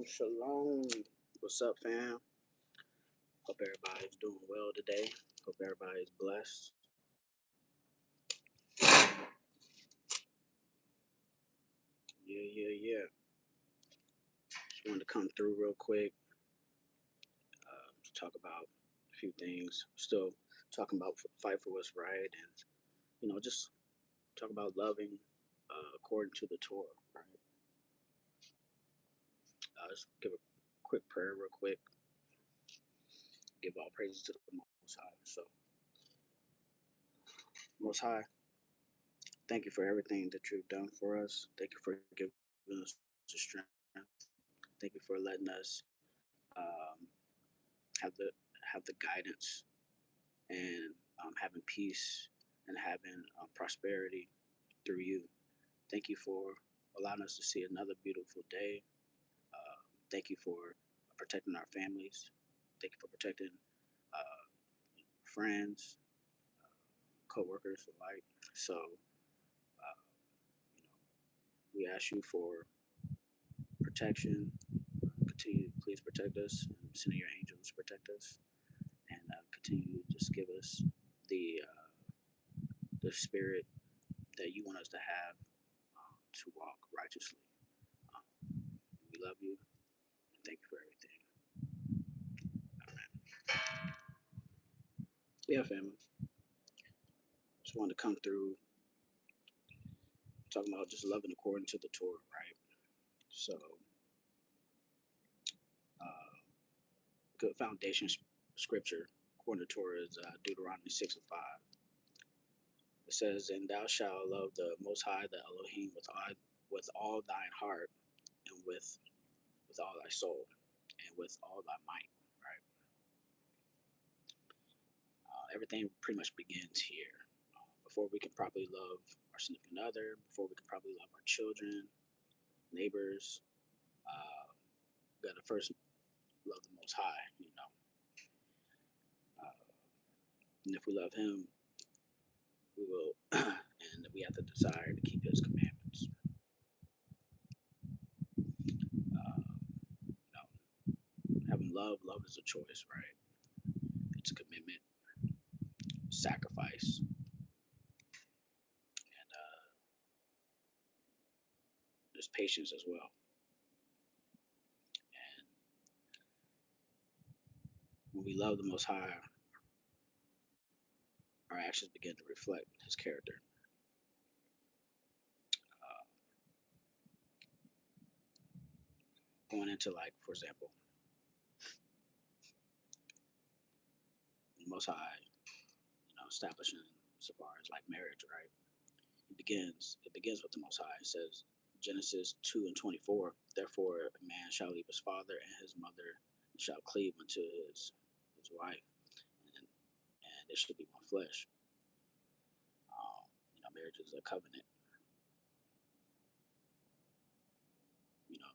Shalom, shalom. What's up, fam? Hope everybody's doing well today. Hope everybody's blessed. Yeah. Just wanted to come through real quick to talk about a few things. Still talking about fight for what's right, and just talk about loving according to the Torah. Right. Let's give a quick prayer, real quick. Give all praises to the Most High. So, Most High, thank you for everything that you've done for us. Thank you for giving us the strength. Thank you for letting us um, have the guidance and having peace and having prosperity through you. Thank you for allowing us to see another beautiful day. Thank you for protecting our families. Thank you for protecting uh, friends, co-workers alike. So, we ask you for protection. Continue, please protect us. Send your angels to protect us, and continue to just give us the spirit that you want us to have to walk righteously. We love you and thank you for everything. Yeah, family. Just wanted to come through talking about just loving according to the Torah, right? So, good foundation scripture according to Torah is Deuteronomy 6 and 5. It says, "And thou shalt love the Most High, the Elohim, with all thine heart, and with all thy soul, and with all thy might." Right. Everything pretty much begins here. Before we can properly love our significant other, before we can properly love our children, neighbors, we gotta first love the Most High. And if we love Him, we will, and we have the desire to keep His commandments. Having love is a choice, right? It's a commitment, sacrifice, and there's patience as well. And when we love the Most High, our actions begin to reflect His character. Uh, Going into, like, for example, the Most High, establishing so far as like marriage, right? It begins with the Most High. It says Genesis 2:24. Therefore, a man shall leave his father and his mother, and shall cleave unto his wife, and it should be one flesh. Marriage is a covenant.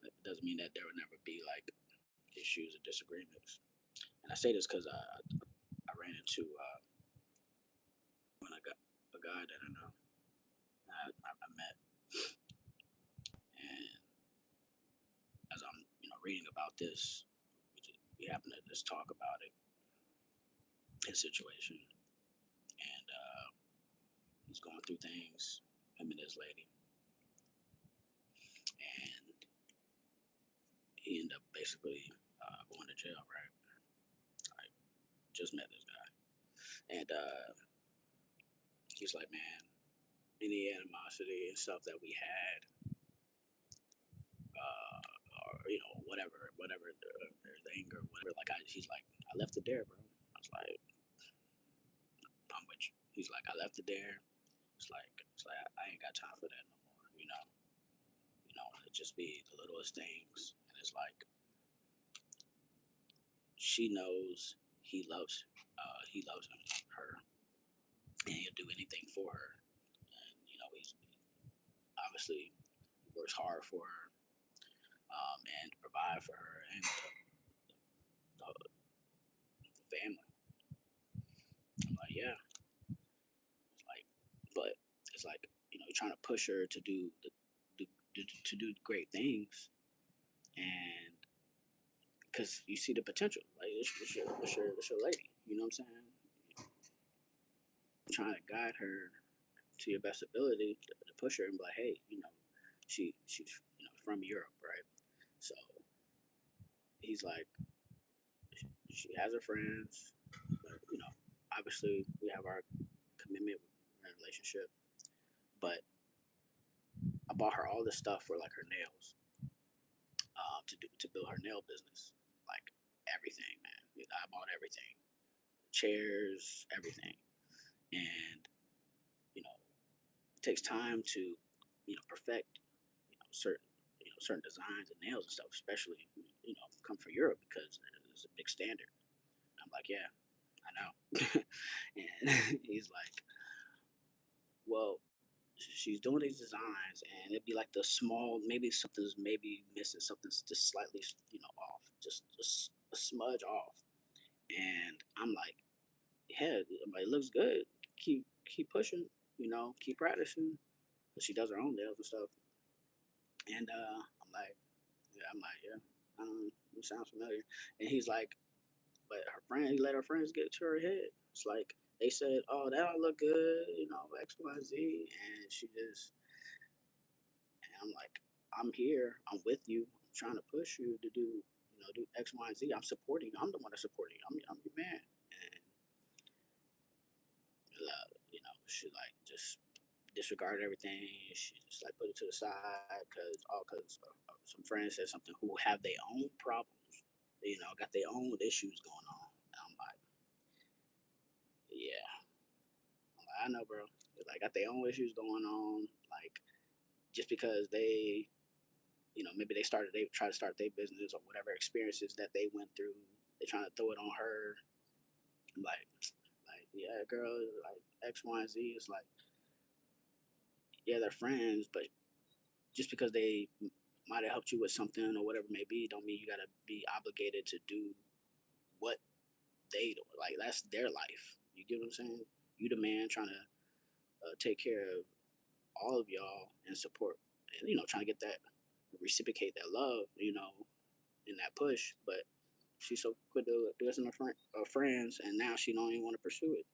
It doesn't mean that there will never be like issues or disagreements. And I say this because I ran into when I got a guy that I know I met, and as I'm reading about this, we happen to just talk about it, his situation, and he's going through things, him and his lady, and he ended up basically going to jail. Right, I just met this guy, and he's like, man, any animosity and stuff that we had, or whatever, there's anger, whatever. Like he's like, I left it there, bro. I was like, I'm with you. He's like, I left it there. It's like I ain't got time for that no more. It just be the littlest things, and it's like she knows he loves her, and he'll do anything for her. And he's obviously works hard for her, and provide for her and the family. I'm like, yeah. It's like, but it's like you're trying to push her to do to do great things, and because you see the potential. Like it's your lady. You know what I'm saying? Trying to guide her to your best ability to push her and be like, hey, she's from Europe, right? So he's like, she has her friends, but obviously we have our commitment and relationship. But I bought her all this stuff for like her nails, to build her nail business, like everything, man. I bought everything, chairs, everything, and you know, it takes time to perfect certain certain designs and nails and stuff, especially come from Europe because it's a big standard. I'm like, yeah, I know. And he's like, well, she's doing these designs, and it'd be like the small, maybe something's maybe missing, something's just slightly, off, just a smudge off. And I'm like, yeah, it looks good. Keep pushing, keep practicing. But she does her own nails and stuff. And yeah, it sounds familiar. And he's like, but he let her friends get to her head. It's like they said, oh, that don't look good, X, Y, Z, and she just, and I'm like, I'm here, I'm with you, I'm trying to push you to do X, Y, and Z. I'm supporting you. I'm the one that's supporting you. I'm your man. And she like just disregarded everything. She just like put it to the side because some friends said something who have their own problems, got their own issues going on. And I'm like, yeah, I know, bro. They like got their own issues going on. Like just because maybe they try to start their business or whatever experiences that they went through, they trying to throw it on her. Like yeah, girl, like X, Y, and Z. It's like yeah, they're friends, but just because they might have helped you with something or whatever it may be, don't mean you gotta be obligated to do what they do. Like that's their life. You get what I'm saying? You the man trying to take care of all of y'all and support, and trying to get that reciprocate that love, in that push. But she's so quick to listen to her friends, and now she don't even want to pursue it.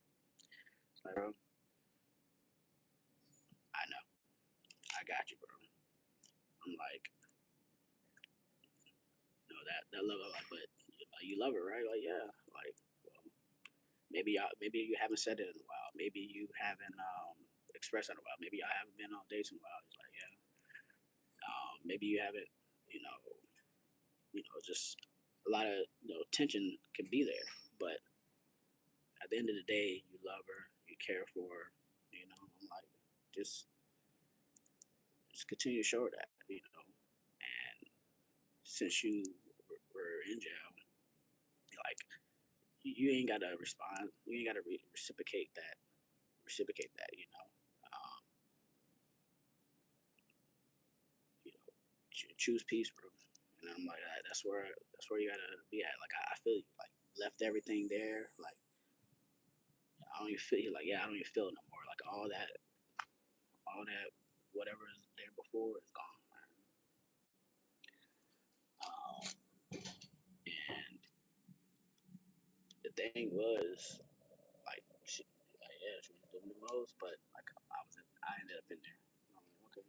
It's like, bro, I know, I got you, bro. I'm like, that love, but you love her, right? Like, yeah, like, well, maybe you haven't said it in a while. Maybe you haven't expressed it in a while. Maybe I haven't been on dates in a while. He's like, yeah. Maybe you haven't, you know, just a lot of tension can be there. But at the end of the day, you love her, you care for her. I'm like, just just continue to show her that. And since you were in jail, like you ain't gotta respond. You ain't gotta reciprocate that. Reciprocate that. Um, choose peace, bro. And I'm like, that's where you gotta be at. Like I feel you. Like left everything there. Like I don't even feel you. Like yeah, I don't even feel it no more. Like all that, whatever is there before is gone. And the thing was, yeah, she was doing the most, but like I ended up in there. I'm like, okay,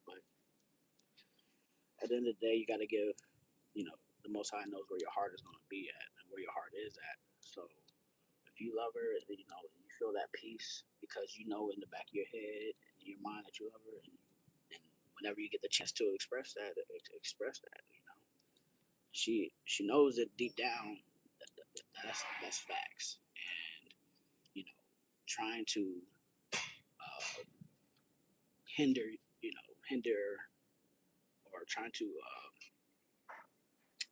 but at the end of the day, you got to give, the Most High knows where your heart is going to be at and where your heart is at. So if you love her, you feel that peace because in the back of your head and in your mind that you love her, and whenever you get the chance to express that, express that. She knows it deep down. That's facts, and you know, trying to uh, hinder, hinder or trying to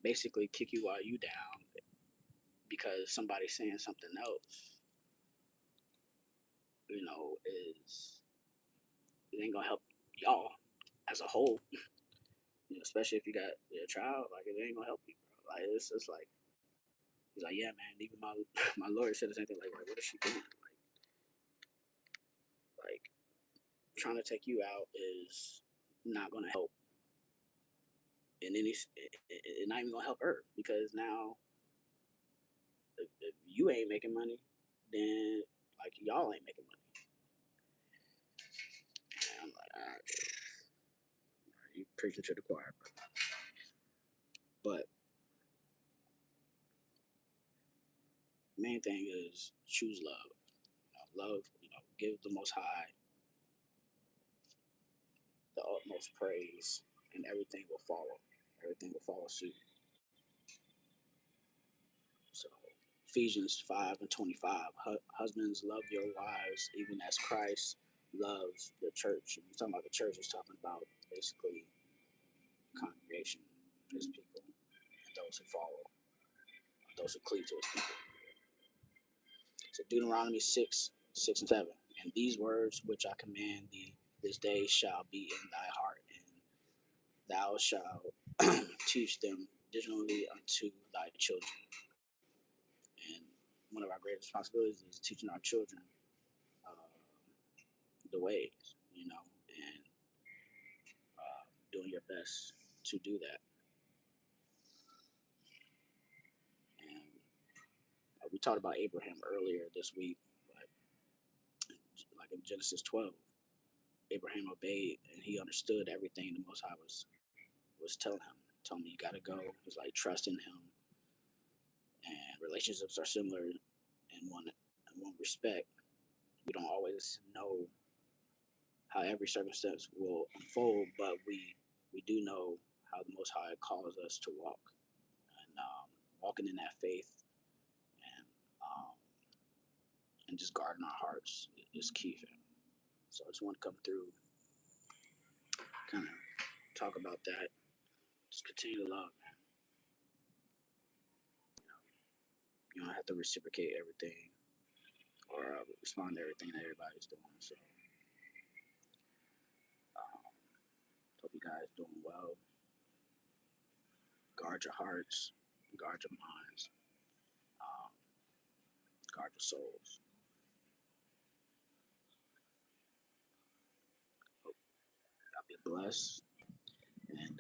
basically kick you while you down because somebody's saying something else, is it ain't gonna help y'all as a whole. Especially if you got a child, like it ain't gonna help you, bro. Like it's just like he's like, yeah, man. Even my my lawyer said the same thing. Like, what is she doing? Like trying to take you out is not gonna help and then it's not even gonna help her because now if you ain't making money, then like y'all ain't making money. And I'm like, all right, you preaching to the choir, bro. But main thing is choose love. Love, give the Most High the utmost praise, and everything will follow. Everything will follow suit. So Ephesians 5:25, husbands, love your wives, even as Christ loves the church. And he's talking about the church, he's talking about basically congregation, his people, and those who follow, those who cleave to his people. So Deuteronomy 6:6 and 7. And these words which I command thee this day shall be in thy heart, and thou shalt teach them diligently unto thy children. And one of our greatest responsibilities is teaching our children uh, the ways, and doing your best to do that. And we talked about Abraham earlier this week, but like in Genesis 12, Abraham obeyed and he understood everything the Most High was telling him. Telling him you gotta go. He's like trust in him. And relationships are similar in one respect. We don't always know how every circumstance will unfold, but we do know how the Most High calls us to walk, and walking in that faith, and and just guarding our hearts is key for him. So I just want to come through, kind of talk about that. Just continue to love, man. You don't have to reciprocate everything or respond to everything that everybody's doing. So um, hope you guys doing well. Guard your hearts, guard your minds, um, guard your souls. Hope y'all be blessed, and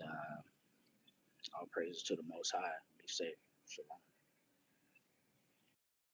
all praises to the Most High. Be safe. Shalom.